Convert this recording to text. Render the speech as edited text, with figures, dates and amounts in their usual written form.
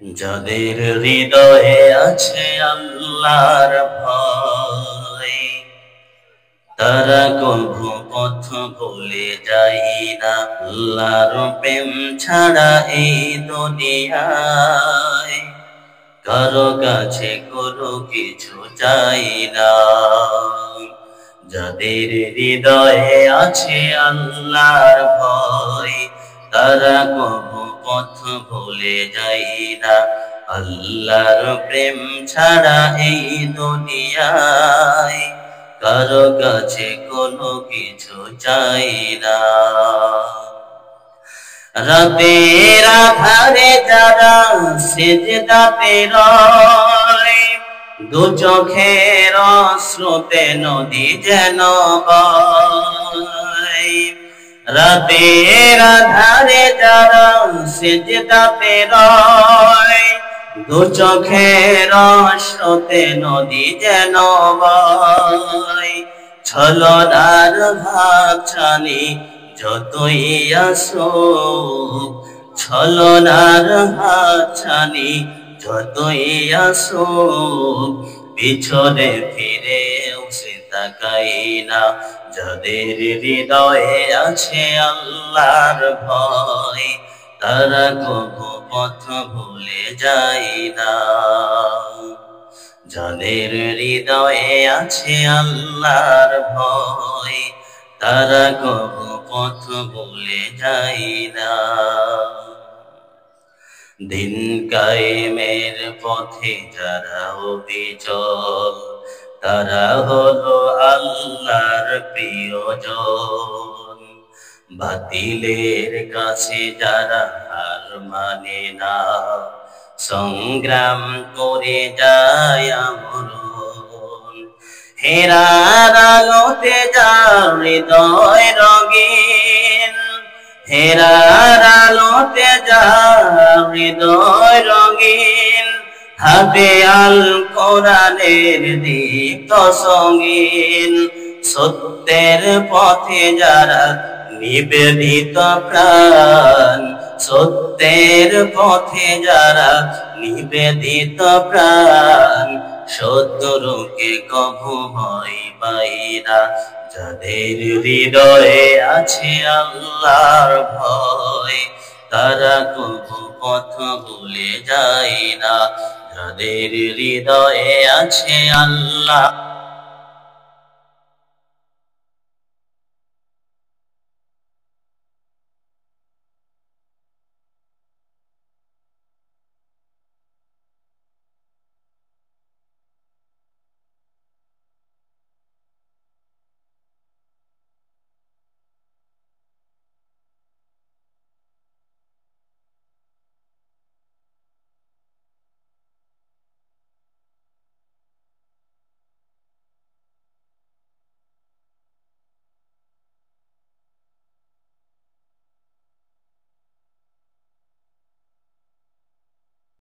যাদের হৃদয়ে আছে আল্লাহর ভয়, তারা কভু পথ ভুলে যায় না। আল্লাহর প্রেম ছাড়া এই দুনিয়ায় কারো কাছে কোনো কিছু চাই না। যাদের হৃদয়ে আছে আল্লাহর ভয়, তারা কভু পথ ভুলে যায় না। আল্লাহর প্রেম ছাড়া এই দুনিয়ায় কারো কাছে কোনো কিছু চাই না। রাতের আধারে যারা সিজদাতে রয়, দু চোখের অশ্রুতে নদী যেন বয়। রাতের আধারে যারা সিজদাতে রয়, দু চোখের অশ্রুতে নদী যেন বয়। ছলনার ভাব ছানি যতই আসুক, ছলনার হাত ছানি যতই আসুক, পিছনে ফিরেও সে তাকাই না। যাদের হৃদয়ে আছে আল্লাহর ভয়, তারা কভু পথ ভুলে যায় না। যাদের হৃদয়ে আছে আল্লাহর ভয়, তারা কভু পথ ভুলে যায় না। দিন কায়েমের পথে যারা অবিচল, তারা হলো আল্লাহর প্রিয়জন। বাতিলের কাছে যারা হার মানে না, সংগ্রাম করে যায় আমরণ। হেরার আলোতে যার হৃদয় রঙিন, হেরার আলোতে যার হৃদয় রঙিন, হাতে আল কোরআনের দীপ্ত সঙ্গীন। সত্যের পথে যারা নিবেদিত প্রাণ, সত্যের পথে যারা নিবেদিত প্রাণ, শত্রুকে কভু ভয় পাই না। যাদের হৃদয়ে আছে আল্লাহর ভয়, তারা কভু পথ ভুলে যায় না। যাদের হৃদয়ে আছে আল্লাহ